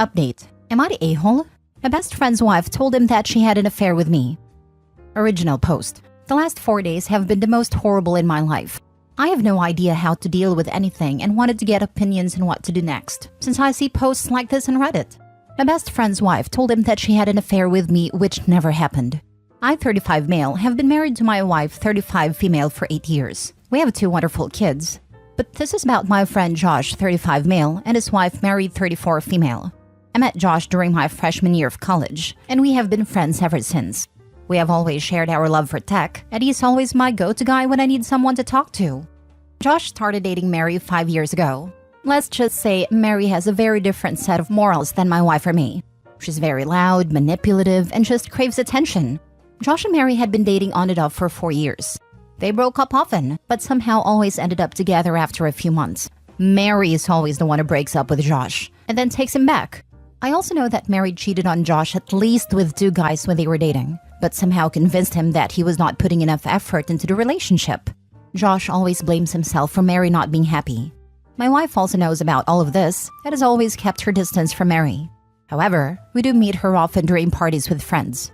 Update. Am I the a-hole? My best friend's wife told him that she had an affair with me. Original post. The last 4 days have been the most horrible in my life. I have no idea how to deal with anything and wanted to get opinions on what to do next, since I see posts like this on Reddit. My best friend's wife told him that she had an affair with me, which never happened. I, 35 male, have been married to my wife, 35 female, for 8 years. We have 2 wonderful kids. But this is about my friend Josh, 35 male, and his wife, married, 34 female. I met Josh during my freshman year of college, and we have been friends ever since. We have always shared our love for tech, and he's always my go-to guy when I need someone to talk to. Josh started dating Mary 5 years ago. Let's just say Mary has a very different set of morals than my wife or me. She's very loud, manipulative, and just craves attention. Josh and Mary had been dating on and off for 4 years. They broke up often, but somehow always ended up together after a few months. Mary is always the one who breaks up with Josh, and then takes him back. I also know that Mary cheated on Josh at least with 2 guys when they were dating, but somehow convinced him that he was not putting enough effort into the relationship. Josh always blames himself for Mary not being happy. My wife also knows about all of this and has always kept her distance from Mary. However, we do meet her often during parties with friends.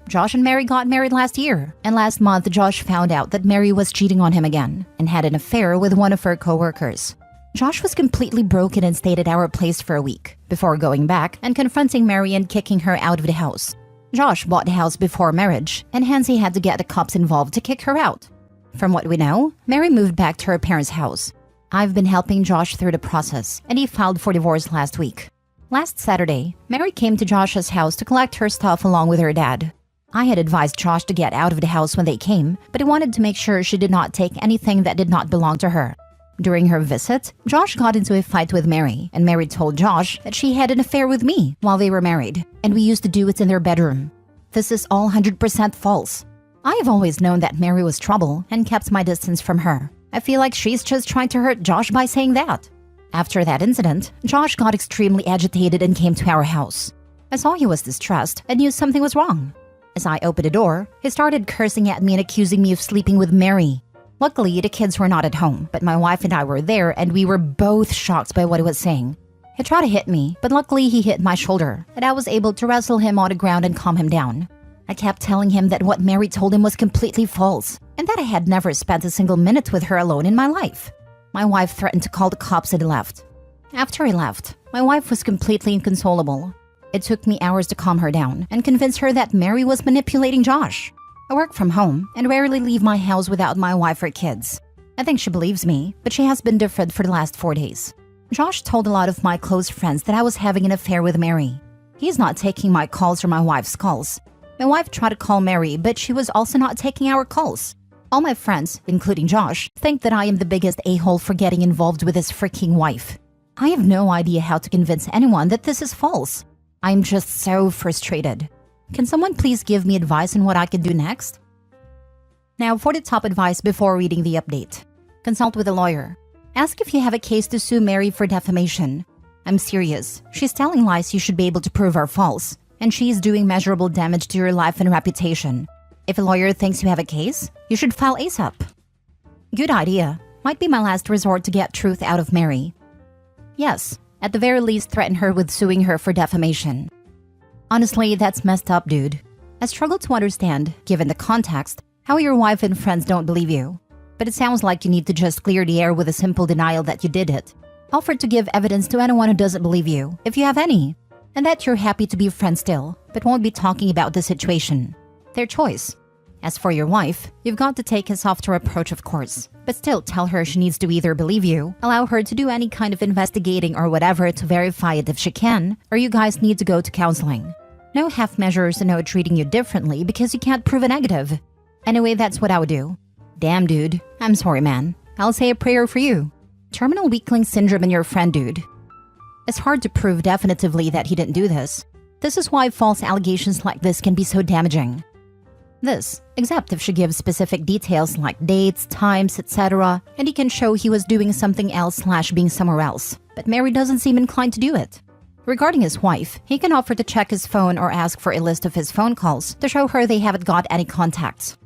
Josh and Mary got married last year, and last month Josh found out that Mary was cheating on him again and had an affair with one of her co-workers. Josh was completely broken and stayed at our place for a week before going back and confronting Mary and kicking her out of the house. Josh bought the house before marriage, and hence he had to get the cops involved to kick her out. From what we know, Mary moved back to her parents' house. I've been helping Josh through the process, and he filed for divorce last week. Last Saturday, Mary came to Josh's house to collect her stuff along with her dad. I had advised Josh to get out of the house when they came, but he wanted to make sure she did not take anything that did not belong to her. During her visit, Josh got into a fight with Mary, and Mary told Josh that she had an affair with me while they were married, and we used to do it in their bedroom. This is all 100% false. I have always known that Mary was trouble and kept my distance from her. I feel like she's just trying to hurt Josh by saying that. After that incident, Josh got extremely agitated and came to our house. I saw he was distressed and knew something was wrong. As I opened the door, he started cursing at me and accusing me of sleeping with Mary. Luckily, the kids were not at home, but my wife and I were there, and we were both shocked by what he was saying. He tried to hit me, but luckily he hit my shoulder, and I was able to wrestle him on the ground and calm him down. I kept telling him that what Mary told him was completely false, and that I had never spent a single minute with her alone in my life. My wife threatened to call the cops and he left. After he left, my wife was completely inconsolable. It took me hours to calm her down and convince her that Mary was manipulating Josh. I work from home and rarely leave my house without my wife or kids. I think she believes me, but she has been different for the last 4 days. Josh told a lot of my close friends that I was having an affair with Mary. He's not taking my calls or my wife's calls. My wife tried to call Mary, but she was also not taking our calls. All my friends, including Josh, think that I am the biggest a-hole for getting involved with his freaking wife. I have no idea how to convince anyone that this is false. I'm just so frustrated. Can someone please give me advice on what I can do next? Now for the top advice before reading the update. Consult with a lawyer. Ask if you have a case to sue Mary for defamation. I'm serious. She's telling lies you should be able to prove are false, and she's doing measurable damage to your life and reputation. If a lawyer thinks you have a case, you should file ASAP. Good idea. Might be my last resort to get truth out of Mary. Yes, at the very least threaten her with suing her for defamation. Honestly, that's messed up, dude. I struggle to understand, given the context, how your wife and friends don't believe you. But it sounds like you need to just clear the air with a simple denial that you did it. Offer to give evidence to anyone who doesn't believe you, if you have any. And that you're happy to be friends still, but won't be talking about the situation. Their choice. As for your wife, you've got to take a softer approach, of course, but still tell her she needs to either believe you, allow her to do any kind of investigating or whatever to verify it if she can, or you guys need to go to counseling. No half measures and no treating you differently because you can't prove a negative. Anyway, that's what I would do. Damn, dude. I'm sorry, man. I'll say a prayer for you. Terminal weakling syndrome and your friend, dude. It's hard to prove definitively that he didn't do this. This is why false allegations like this can be so damaging. This, except if she gives specific details like dates, times, etc., and he can show he was doing something else / being somewhere else, but Mary doesn't seem inclined to do it. Regarding his wife, he can offer to check his phone or ask for a list of his phone calls to show her they haven't got any contacts.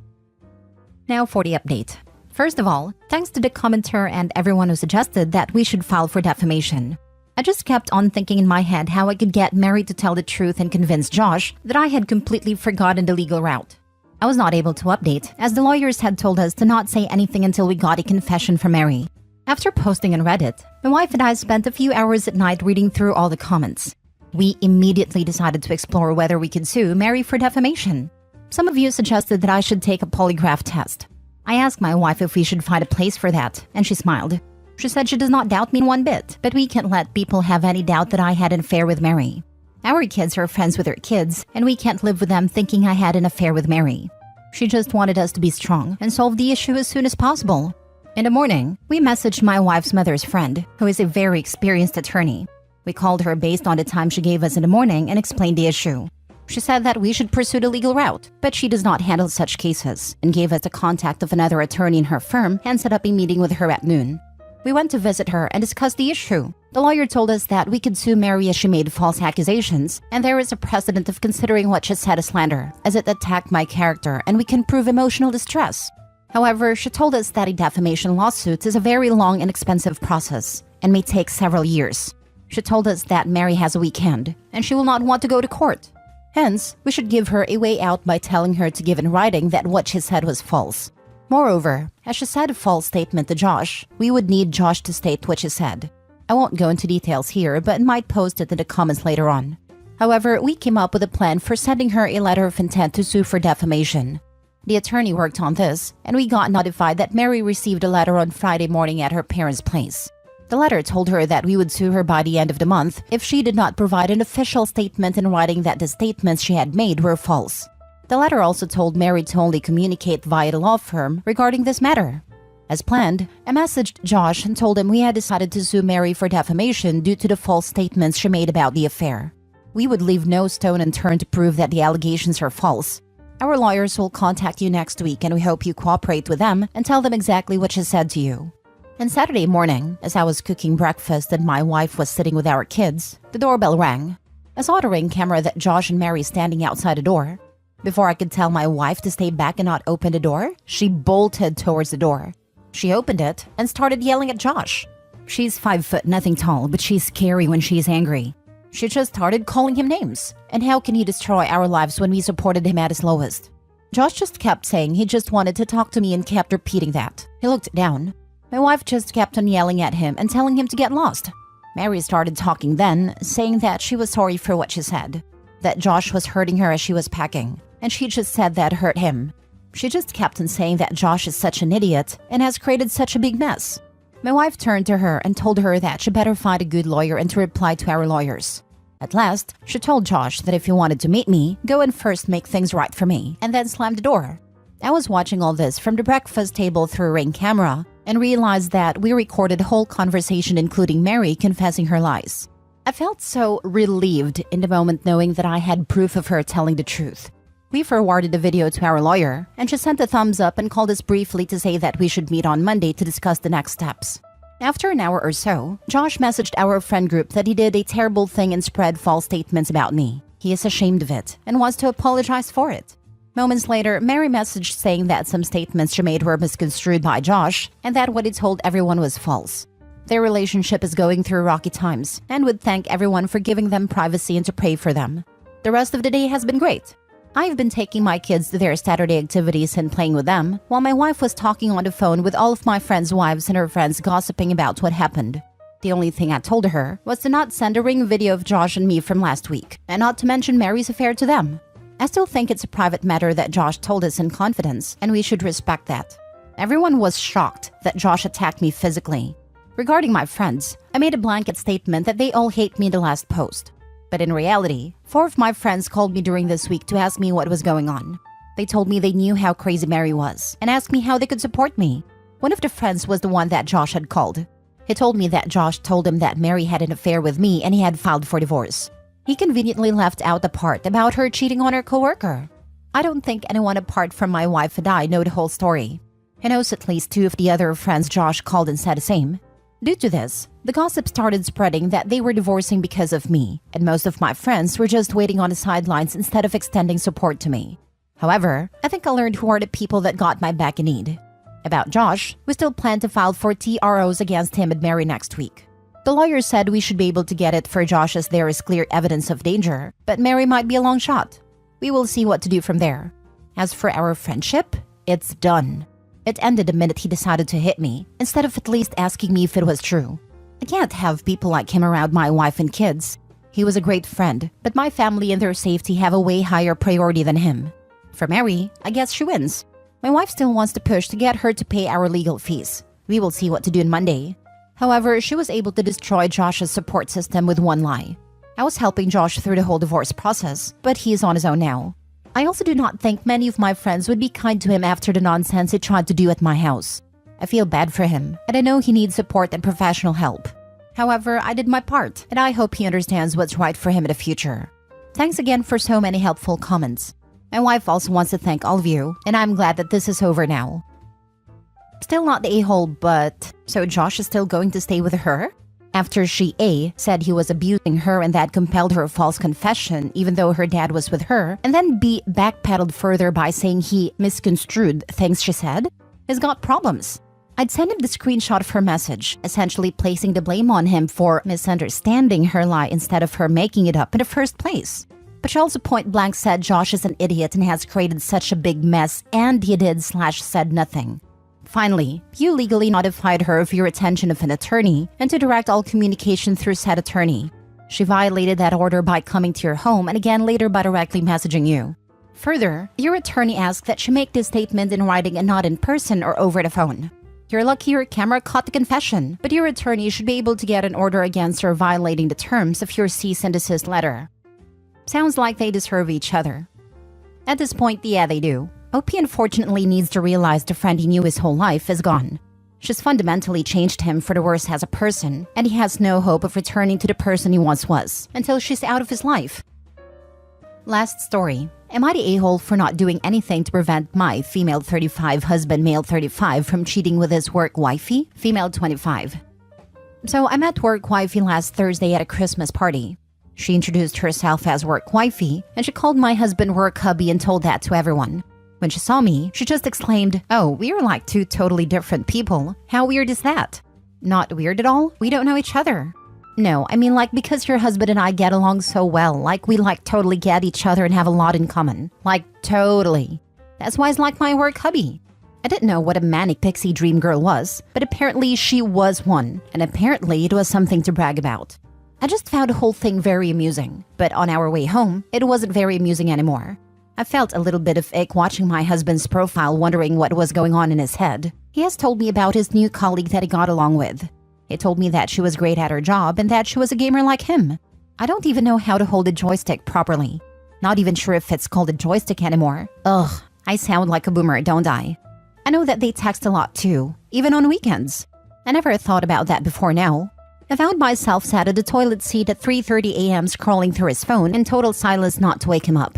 Now for the update. First of all, thanks to the commenter and everyone who suggested that we should file for defamation. I just kept on thinking in my head how I could get Mary to tell the truth and convince Josh that I had completely forgotten the legal route. I was not able to update, as the lawyers had told us to not say anything until we got a confession from Mary. After posting on Reddit, my wife and I spent a few hours at night reading through all the comments. We immediately decided to explore whether we could sue Mary for defamation. Some of you suggested that I should take a polygraph test. I asked my wife if we should find a place for that, and she smiled. She said she does not doubt me one bit, but we can't let people have any doubt that I had an affair with Mary. Our kids are friends with her kids, and we can't live with them thinking I had an affair with Mary. She just wanted us to be strong and solve the issue as soon as possible. In the morning, we messaged my wife's mother's friend, who is a very experienced attorney. We called her based on the time she gave us in the morning and explained the issue. She said that we should pursue the legal route, but she does not handle such cases, and gave us the contact of another attorney in her firm and set up a meeting with her at noon. We went to visit her and discussed the issue. The lawyer told us that we could sue Mary as she made false accusations, and there is a precedent of considering what she said as slander, as it attacked my character and we can prove emotional distress. However, she told us that a defamation lawsuit is a very long and expensive process, and may take several years. She told us that Mary has a weak hand, and she will not want to go to court. Hence, we should give her a way out by telling her to give in writing that what she said was false. Moreover, as she said a false statement to Josh, we would need Josh to state what she said. I won't go into details here, but might post it in the comments later on. However, we came up with a plan for sending her a letter of intent to sue for defamation. The attorney worked on this, and we got notified that Mary received a letter on Friday morning at her parents' place. The letter told her that we would sue her by the end of the month if she did not provide an official statement in writing that the statements she had made were false. The letter also told Mary to only communicate via the law firm regarding this matter. As planned, I messaged Josh and told him we had decided to sue Mary for defamation due to the false statements she made about the affair. We would leave no stone unturned to prove that the allegations are false. Our lawyers will contact you next week, and we hope you cooperate with them and tell them exactly what she said to you. On Saturday morning, as I was cooking breakfast and my wife was sitting with our kids, the doorbell rang. I saw the Ring camera that Josh and Mary standing outside the door. Before I could tell my wife to stay back and not open the door, she bolted towards the door. She opened it and started yelling at Josh. She's 5 foot nothing tall, but she's scary when she's angry. She just started calling him names. And how can he destroy our lives when we supported him at his lowest? Josh just kept saying he just wanted to talk to me and kept repeating that. He looked down. My wife just kept on yelling at him and telling him to get lost. Mary started talking then, saying that she was sorry for what she said, that Josh was hurting her as she was packing, and she just said that hurt him. She just kept on saying that Josh is such an idiot and has created such a big mess. My wife turned to her and told her that she better find a good lawyer and to reply to our lawyers. At last, she told Josh that if he wanted to meet me, go and first make things right for me, and then slammed the door. I was watching all this from the breakfast table through a Ring camera and realized that we recorded the whole conversation, including Mary confessing her lies. I felt so relieved in the moment knowing that I had proof of her telling the truth. We forwarded the video to our lawyer, and she sent a thumbs up and called us briefly to say that we should meet on Monday to discuss the next steps. After an hour or so, Josh messaged our friend group that he did a terrible thing and spread false statements about me. He is ashamed of it and wants to apologize for it. Moments later, Mary messaged saying that some statements she made were misconstrued by Josh and that what he told everyone was false. Their relationship is going through rocky times and would thank everyone for giving them privacy and to pray for them. The rest of the day has been great. I've been taking my kids to their Saturday activities and playing with them, while my wife was talking on the phone with all of my friends' wives and her friends gossiping about what happened. The only thing I told her was to not send a Ring video of Josh and me from last week, and not to mention Mary's affair to them. I still think it's a private matter that Josh told us in confidence, and we should respect that. Everyone was shocked that Josh attacked me physically. Regarding my friends, I made a blanket statement that they all hate me in the last post. But in reality, 4 of my friends called me during this week to ask me what was going on. They told me they knew how crazy Mary was, and asked me how they could support me. One of the friends was the one that Josh had called. He told me that Josh told him that Mary had an affair with me and he had filed for divorce. He conveniently left out the part about her cheating on her coworker. I don't think anyone apart from my wife and I know the whole story. He knows at least 2 of the other friends Josh called and said the same. Due to this, the gossip started spreading that they were divorcing because of me, and most of my friends were just waiting on the sidelines instead of extending support to me. However, I think I learned who are the people that got my back in need. About Josh, we still plan to file for TROs against him and Mary next week. The lawyer said we should be able to get it for Josh as there is clear evidence of danger, but Mary might be a long shot. We will see what to do from there. As for our friendship, it's done. It ended the minute he decided to hit me, instead of at least asking me if it was true. I can't have people like him around my wife and kids. He was a great friend, but my family and their safety have a way higher priority than him. For Mary, I guess she wins. My wife still wants to push to get her to pay our legal fees. We will see what to do on Monday. However, she was able to destroy Josh's support system with one lie. I was helping Josh through the whole divorce process, but he is on his own now. I also do not think many of my friends would be kind to him after the nonsense he tried to do at my house. I feel bad for him, and I know he needs support and professional help. However, I did my part, and I hope he understands what's right for him in the future. Thanks again for so many helpful comments. My wife also wants to thank all of you, and I'm glad that this is over now. Still not the a-hole, but so Josh is still going to stay with her? After she A said he was abusing her and that compelled her false confession even though her dad was with her, and then B backpedaled further by saying he misconstrued things she said, has got problems. I'd send him the screenshot of her message, essentially placing the blame on him for misunderstanding her lie instead of her making it up in the first place. But she also point blank said Josh is an idiot and has created such a big mess, and he did/said nothing. Finally, you legally notified her of your attention of an attorney and to direct all communication through said attorney. She violated that order by coming to your home and again later by directly messaging you. Further, your attorney asked that she make this statement in writing and not in person or over the phone. You're lucky your camera caught the confession, but your attorney should be able to get an order against her violating the terms of your cease and desist letter. Sounds like they deserve each other. At this point, yeah, they do. OP unfortunately needs to realize the friend he knew his whole life is gone. She's fundamentally changed him for the worse as a person, and he has no hope of returning to the person he once was, until she's out of his life. Last story. Am I the a-hole for not doing anything to prevent my female 35 husband male 35 from cheating with his work wifey, female 25? So I met work wifey last Thursday at a Christmas party. She introduced herself as work wifey, and she called my husband work hubby and told that to everyone. When she saw me, she just exclaimed, "Oh, we are like two totally different people. How weird is that?" Not weird at all. We don't know each other. No, I mean like because your husband and I get along so well, like we like totally get each other and have a lot in common. Like totally. That's why he's like my work hubby. I didn't know what a manic pixie dream girl was, but apparently she was one, and apparently it was something to brag about. I just found the whole thing very amusing, but on our way home, it wasn't very amusing anymore. I felt a little bit of ick watching my husband's profile, wondering what was going on in his head. He has told me about his new colleague that he got along with. He told me that she was great at her job and that she was a gamer like him. I don't even know how to hold a joystick properly. Not even sure if it's called a joystick anymore. Ugh, I sound like a boomer, don't I? I know that they text a lot too, even on weekends. I never thought about that before now. I found myself sat at the toilet seat at 3:30 a.m. scrolling through his phone in total silence not to wake him up.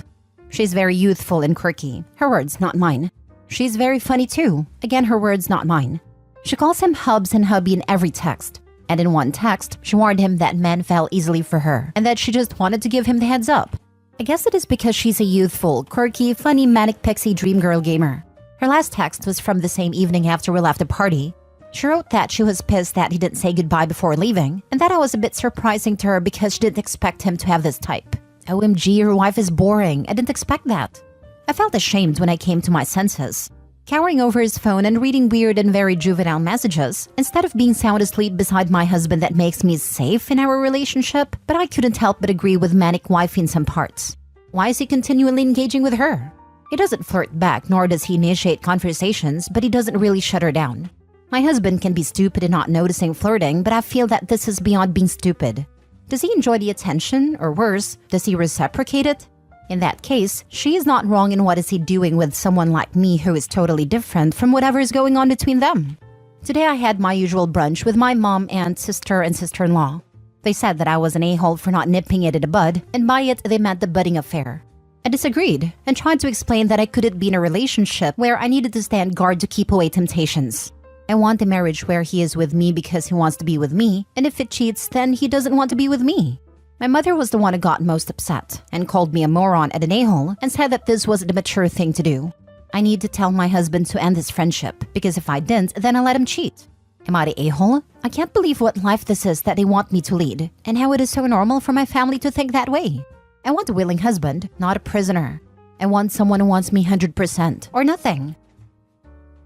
She's very youthful and quirky. Her words, not mine. She's very funny too. Again, her words, not mine. She calls him hubs and hubby in every text. And in one text, she warned him that men fell easily for her and that she just wanted to give him the heads up. I guess it is because she's a youthful, quirky, funny, manic pixie dream girl gamer. Her last text was from the same evening after we left the party. She wrote that she was pissed that he didn't say goodbye before leaving, and that I was a bit surprising to her because she didn't expect him to have this type. OMG, your wife is boring. I didn't expect that. I felt ashamed when I came to my senses. Cowering over his phone and reading weird and very juvenile messages, instead of being sound asleep beside my husband that makes me safe in our relationship, but I couldn't help but agree with manic wifey in some parts. Why is he continually engaging with her? He doesn't flirt back, nor does he initiate conversations, but he doesn't really shut her down. My husband can be stupid in not noticing flirting, but I feel that this is beyond being stupid. Does he enjoy the attention, or worse, does he reciprocate it? In that case, she is not wrong in what is he doing with someone like me who is totally different from whatever is going on between them. Today I had my usual brunch with my mom, aunt, sister, and sister-in-law. They said that I was an a-hole for not nipping it in the bud, and by it they meant the budding affair. I disagreed, and tried to explain that I couldn't be in a relationship where I needed to stand guard to keep away temptations. I want a marriage where he is with me because he wants to be with me, and if it cheats, then he doesn't want to be with me. My mother was the one who got most upset, and called me a moron and an a-hole, and said that this wasn't a mature thing to do. I need to tell my husband to end this friendship, because if I didn't, then I let him cheat. Am I the a-hole? I can't believe what life this is that they want me to lead, and how it is so normal for my family to think that way. I want a willing husband, not a prisoner. I want someone who wants me 100% or nothing.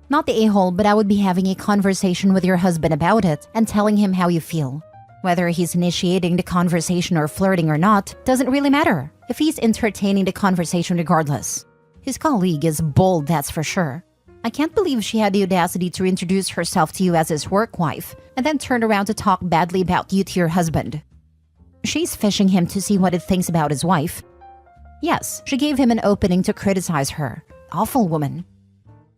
Not the a-hole, but I would be having a conversation with your husband about it and telling him how you feel. Whether he's initiating the conversation or flirting or not doesn't really matter, if he's entertaining the conversation regardless. His colleague is bold, that's for sure. I can't believe she had the audacity to introduce herself to you as his work wife and then turn around to talk badly about you to your husband. She's fishing him to see what he thinks about his wife. Yes, she gave him an opening to criticize her. Awful woman.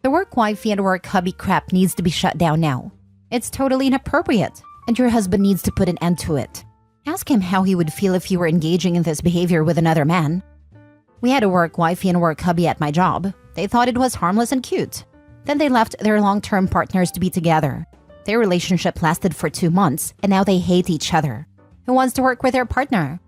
The work wifey and work hubby crap needs to be shut down now. It's totally inappropriate, and your husband needs to put an end to it. Ask him how he would feel if you were engaging in this behavior with another man. We had a work wifey and work hubby at my job. They thought it was harmless and cute. Then they left their long-term partners to be together. Their relationship lasted for 2 months, and now they hate each other. Who wants to work with their partner?